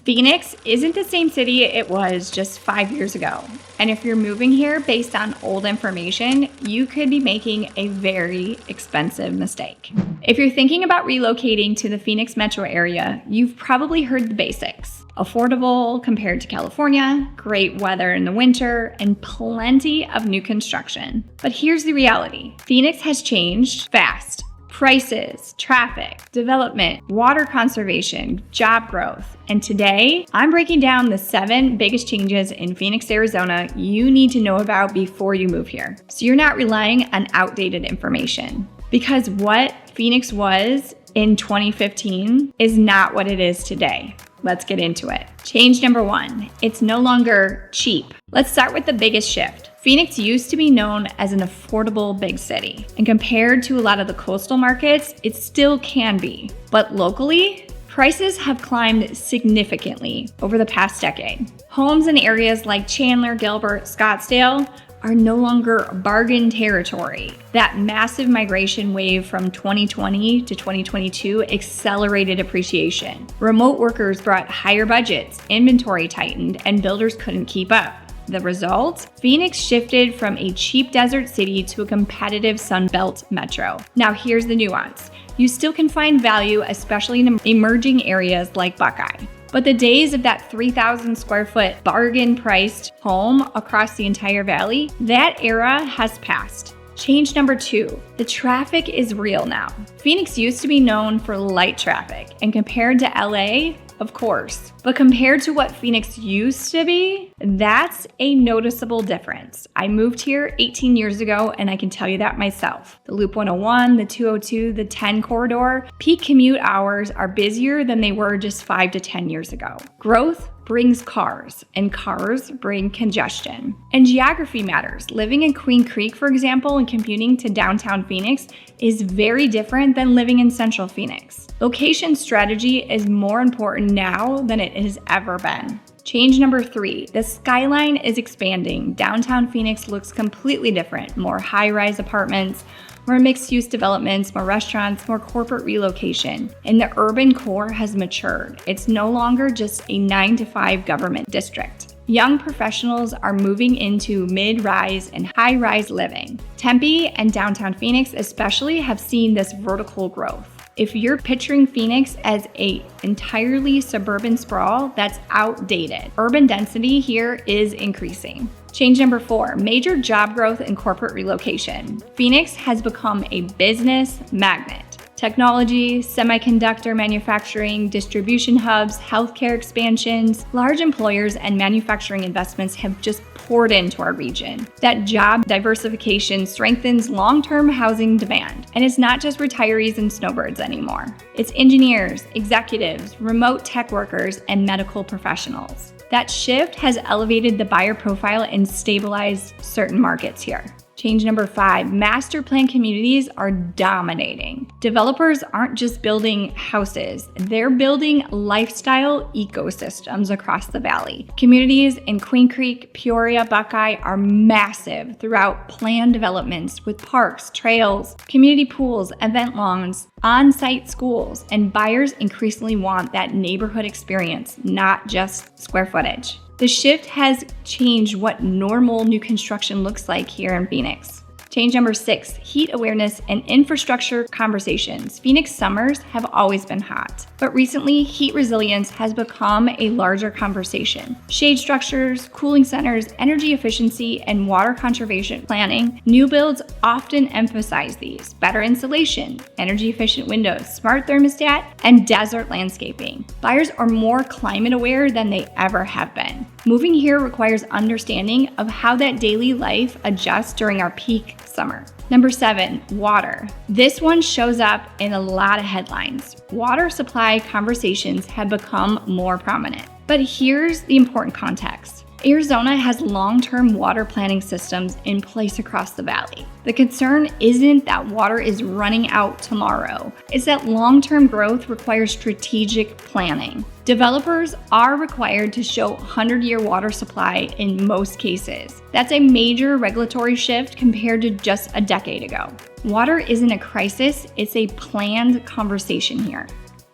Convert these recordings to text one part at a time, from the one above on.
Phoenix isn't the same city it was just 5 years ago. And if you're moving here based on old information, you could be making a very expensive mistake. If you're thinking about relocating to the Phoenix metro area, you've probably heard the basics. Affordable compared to California, great weather in the winter, and plenty of new construction. But here's the reality. Phoenix has changed fast. Prices, traffic, development, water conservation, job growth. And today, I'm breaking down the 7 biggest changes in Phoenix, Arizona you need to know about before you move here, so you're not relying on outdated information. Because what Phoenix was in 2015 is not what it is today. Let's get into it. Change number 1, it's no longer cheap. Let's start with the biggest shift. Phoenix used to be known as an affordable big city, and compared to a lot of the coastal markets, it still can be. But locally, prices have climbed significantly over the past decade. Homes in areas like Chandler, Gilbert, Scottsdale are no longer bargain territory. That massive migration wave from 2020 to 2022 accelerated appreciation. Remote workers brought higher budgets, inventory tightened, and builders couldn't keep up. The result? Phoenix shifted from a cheap desert city to a competitive Sunbelt metro. Now here's the nuance. You still can find value, especially in emerging areas like Buckeye. But the days of that 3,000 square foot bargain priced home across the entire valley, that era has passed. Change number 2, the traffic is real now. Phoenix used to be known for light traffic, and compared to LA, of course. But compared to what Phoenix used to be, that's a noticeable difference. I moved here 18 years ago, and I can tell you that myself. The Loop 101, the 202, the 10 corridor, peak commute hours are busier than they were just 5 to 10 years ago. Growth brings cars, and cars bring congestion. And geography matters. Living in Queen Creek, for example, and commuting to downtown Phoenix is very different than living in central Phoenix. Location strategy is more important now than it has ever been. Change number 3, the skyline is expanding. Downtown Phoenix looks completely different. More high-rise apartments, more mixed-use developments, more restaurants, more corporate relocation. And the urban core has matured. It's no longer just a 9-to-5 government district. Young professionals are moving into mid-rise and high-rise living. Tempe and downtown Phoenix especially have seen this vertical growth. If you're picturing Phoenix as an entirely suburban sprawl, that's outdated. Urban density here is increasing. Change number 4, major job growth and corporate relocation. Phoenix has become a business magnet. Technology, semiconductor manufacturing, distribution hubs, healthcare expansions, large employers and manufacturing investments have just poured into our region. That job diversification strengthens long-term housing demand. And it's not just retirees and snowbirds anymore. It's engineers, executives, remote tech workers, and medical professionals. That shift has elevated the buyer profile and stabilized certain markets here. Change number 5, master plan communities are dominating. Developers aren't just building houses, they're building lifestyle ecosystems across the valley. Communities in Queen Creek, Peoria, Buckeye are massive throughout planned developments with parks, trails, community pools, event lawns, on-site schools, and buyers increasingly want that neighborhood experience, not just square footage. The shift has changed what normal new construction looks like here in Phoenix. Change number 6, heat awareness and infrastructure conversations. Phoenix summers have always been hot, but recently heat resilience has become a larger conversation. Shade structures, cooling centers, energy efficiency, and water conservation planning. New builds often emphasize these. Better insulation, energy efficient windows, smart thermostat, and desert landscaping. Buyers are more climate aware than they ever have been. Moving here requires understanding of how that daily life adjusts during our peak summer. Number 7, water. This one shows up in a lot of headlines. Water supply conversations have become more prominent. But here's the important context. Arizona has long-term water planning systems in place across the valley. The concern isn't that water is running out tomorrow. It's that long-term growth requires strategic planning. Developers are required to show 100-year water supply in most cases. That's a major regulatory shift compared to just a decade ago. Water isn't a crisis, it's a planned conversation here.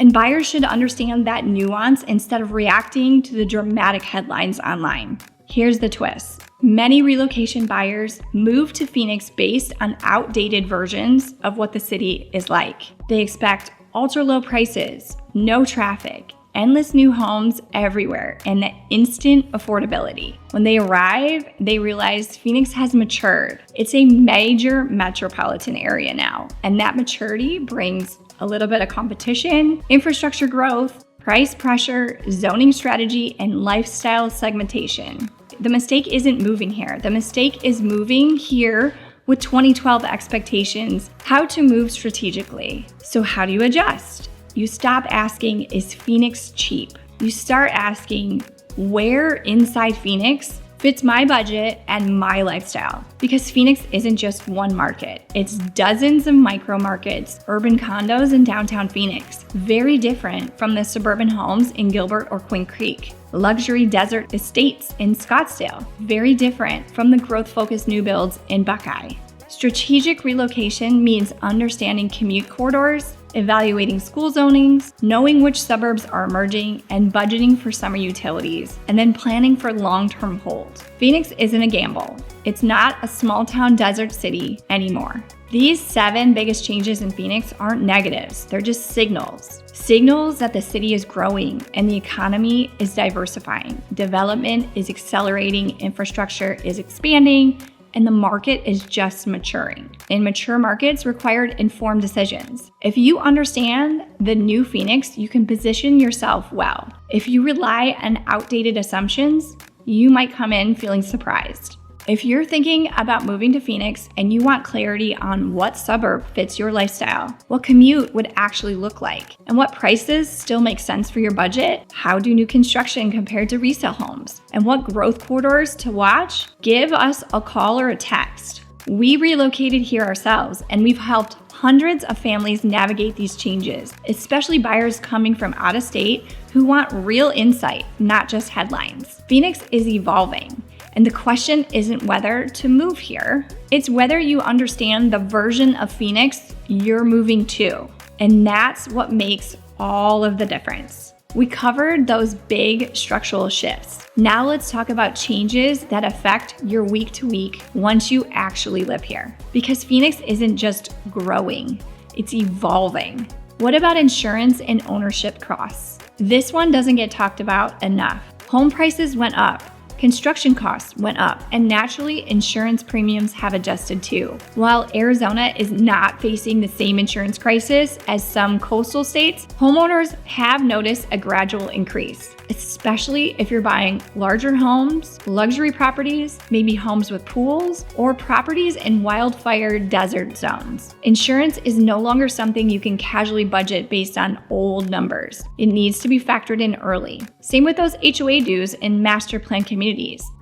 And buyers should understand that nuance instead of reacting to the dramatic headlines online. Here's the twist. Many relocation buyers move to Phoenix based on outdated versions of what the city is like. They expect ultra low prices, no traffic, endless new homes everywhere, and the instant affordability. When they arrive, they realize Phoenix has matured. It's a major metropolitan area now, and that maturity brings a little bit of competition, infrastructure growth, price pressure, zoning strategy, and lifestyle segmentation. The mistake isn't moving here. The mistake is moving here with 2012 expectations, how to move strategically. So how do you adjust? You stop asking, is Phoenix cheap? You start asking, where inside Phoenix fits my budget and my lifestyle? Because Phoenix isn't just one market. It's dozens of micro markets, urban condos in downtown Phoenix. Very different from the suburban homes in Gilbert or Quinn Creek. Luxury desert estates in Scottsdale. Very different from the growth-focused new builds in Buckeye. Strategic relocation means understanding commute corridors, evaluating school zonings, knowing which suburbs are emerging, and budgeting for summer utilities, and then planning for long-term hold. Phoenix isn't a gamble. It's not a small-town desert city anymore. These 7 biggest changes in Phoenix aren't negatives, they're just signals. Signals that the city is growing and the economy is diversifying. Development is accelerating, infrastructure is expanding, and the market is just maturing. And mature markets required informed decisions. If you understand the new Phoenix, you can position yourself well. If you rely on outdated assumptions, you might come in feeling surprised. If you're thinking about moving to Phoenix and you want clarity on what suburb fits your lifestyle, what commute would actually look like, and what prices still make sense for your budget, how do new construction compare to resale homes, and what growth corridors to watch, give us a call or a text. We relocated here ourselves, and we've helped hundreds of families navigate these changes, especially buyers coming from out of state who want real insight, not just headlines. Phoenix is evolving. And the question isn't whether to move here, it's whether you understand the version of Phoenix you're moving to. And that's what makes all of the difference. We covered those big structural shifts. Now let's talk about changes that affect your week to week once you actually live here. Because Phoenix isn't just growing, it's evolving. What about insurance and ownership costs? This one doesn't get talked about enough. Home prices went up. Construction costs went up, and naturally, insurance premiums have adjusted too. While Arizona is not facing the same insurance crisis as some coastal states, homeowners have noticed a gradual increase, especially if you're buying larger homes, luxury properties, maybe homes with pools, or properties in wildfire desert zones. Insurance is no longer something you can casually budget based on old numbers. It needs to be factored in early. Same with those HOA dues in master plan communities.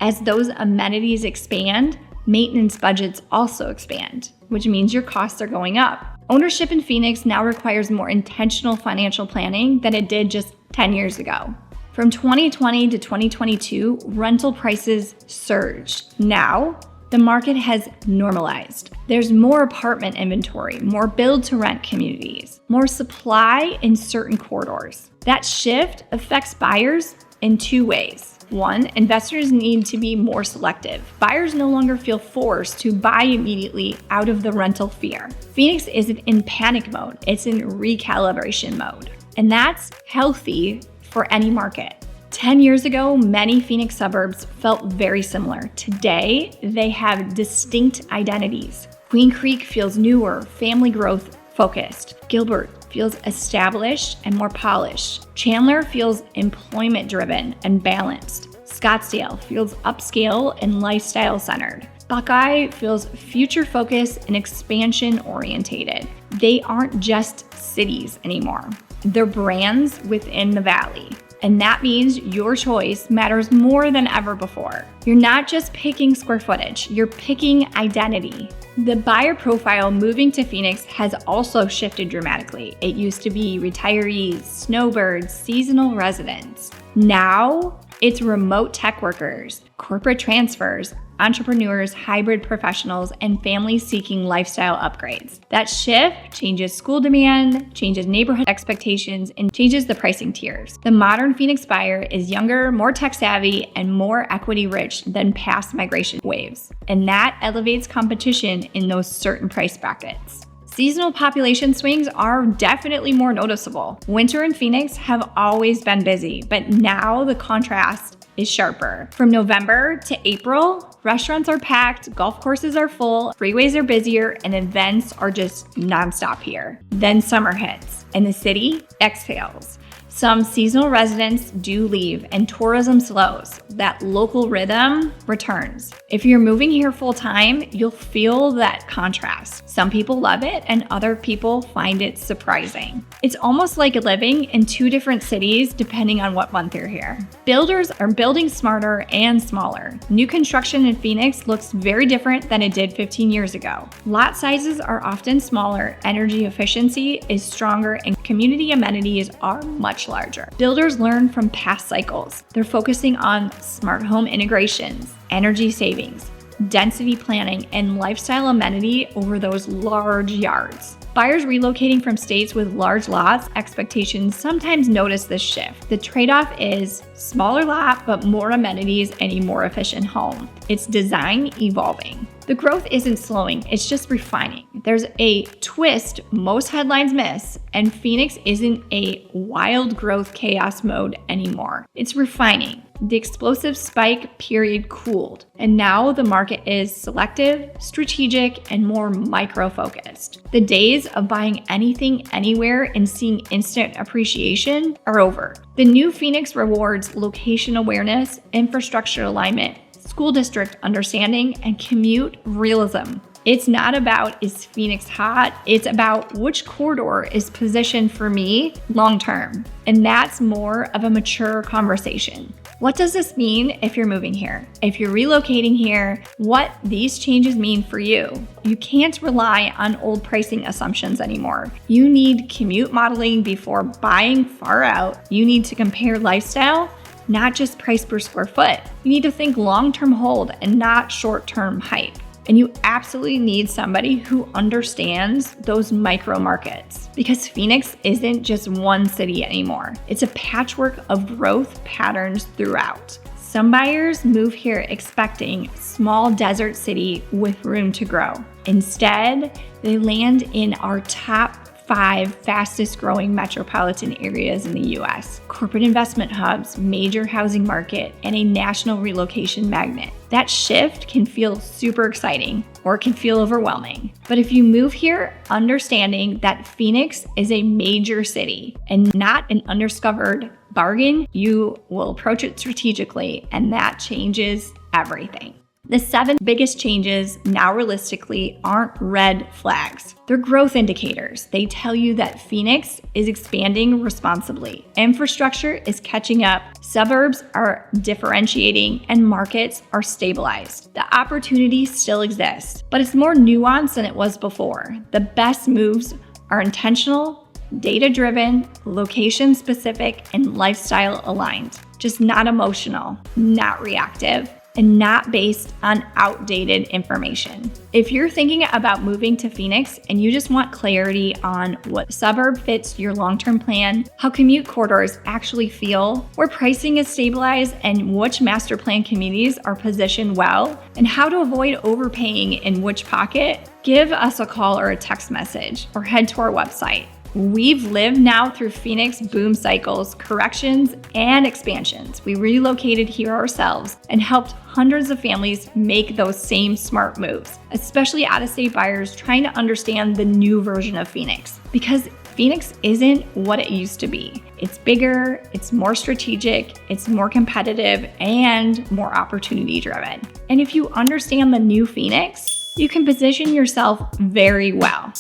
As those amenities expand, maintenance budgets also expand, which means your costs are going up. Ownership in Phoenix now requires more intentional financial planning than it did just 10 years ago. From 2020 to 2022, rental prices surged. Now, the market has normalized. There's more apartment inventory, more build-to-rent communities, more supply in certain corridors. That shift affects buyers in 2 ways. 1, investors need to be more selective. Buyers no longer feel forced to buy immediately out of the rental fear. Phoenix isn't in panic mode, it's in recalibration mode. And that's healthy for any market. 10 years ago, many Phoenix suburbs felt very similar. Today, they have distinct identities. Queen Creek feels newer, family growth focused. Gilbert feels established and more polished. Chandler feels employment driven and balanced. Scottsdale feels upscale and lifestyle centered. Buckeye feels future focused and expansion orientated. They aren't just cities anymore. They're brands within the valley. And that means your choice matters more than ever before. You're not just picking square footage, you're picking identity. The buyer profile moving to Phoenix has also shifted dramatically. It used to be retirees, snowbirds, seasonal residents. Now, it's remote tech workers, corporate transfers, entrepreneurs, hybrid professionals, and families seeking lifestyle upgrades. That shift changes school demand, changes neighborhood expectations, and changes the pricing tiers. The modern Phoenix buyer is younger, more tech-savvy, and more equity-rich than past migration waves. And that elevates competition in those certain price brackets. Seasonal population swings are definitely more noticeable. Winter in Phoenix have always been busy, but now the contrast is sharper. From November to April, restaurants are packed, golf courses are full, freeways are busier, and events are just nonstop here. Then summer hits, and the city exhales. Some seasonal residents do leave and tourism slows. That local rhythm returns. If you're moving here full time, you'll feel that contrast. Some people love it and other people find it surprising. It's almost like living in two different cities depending on what month you're here. Builders are building smarter and smaller. New construction in Phoenix looks very different than it did 15 years ago. Lot sizes are often smaller, energy efficiency is stronger, and community amenities are much larger. Builders learn from past cycles. They're focusing on smart home integrations, energy savings, density planning, and lifestyle amenity over those large yards. Buyers relocating from states with large lots expectations sometimes notice this shift. The trade-off is smaller lot, but more amenities and a more efficient home. It's design evolving. The growth isn't slowing, it's just refining. There's a twist most headlines miss, and Phoenix isn't a wild growth chaos mode anymore. It's refining. The explosive spike period cooled, and now the market is selective, strategic, and more micro-focused. The days of buying anything anywhere and seeing instant appreciation are over. The new Phoenix rewards location awareness, infrastructure alignment, school district understanding, and commute realism. It's not about is Phoenix hot, it's about which corridor is positioned for me long term. And that's more of a mature conversation. What does this mean if you're moving here? If you're relocating here, what these changes mean for you? You can't rely on old pricing assumptions anymore. You need commute modeling before buying far out. You need to compare lifestyle, not just price per square foot. You need to think long-term hold and not short-term hype. And you absolutely need somebody who understands those micro markets, because Phoenix isn't just one city anymore. It's a patchwork of growth patterns throughout. Some buyers move here expecting small desert city with room to grow. Instead, they land in our top 5 fastest growing metropolitan areas in the US, corporate investment hubs, major housing market, and a national relocation magnet. That shift can feel super exciting or it can feel overwhelming. But if you move here understanding that Phoenix is a major city and not an undiscovered bargain, you will approach it strategically, and that changes everything. The 7 biggest changes now realistically aren't red flags. They're growth indicators. They tell you that Phoenix is expanding responsibly. Infrastructure is catching up, suburbs are differentiating, and markets are stabilized. The opportunity still exists, but it's more nuanced than it was before. The best moves are intentional, data-driven, location-specific, and lifestyle-aligned. Just not emotional, not reactive, and not based on outdated information. If you're thinking about moving to Phoenix and you just want clarity on what suburb fits your long-term plan, how commute corridors actually feel, where pricing is stabilized, and which master plan communities are positioned well, and how to avoid overpaying in which pocket, give us a call or a text message, or head to our website. We've lived now through Phoenix boom cycles, corrections, and expansions. We relocated here ourselves and helped hundreds of families make those same smart moves, especially out-of-state buyers trying to understand the new version of Phoenix. Because Phoenix isn't what it used to be. It's bigger, it's more strategic, it's more competitive, and more opportunity-driven. And if you understand the new Phoenix, you can position yourself very well.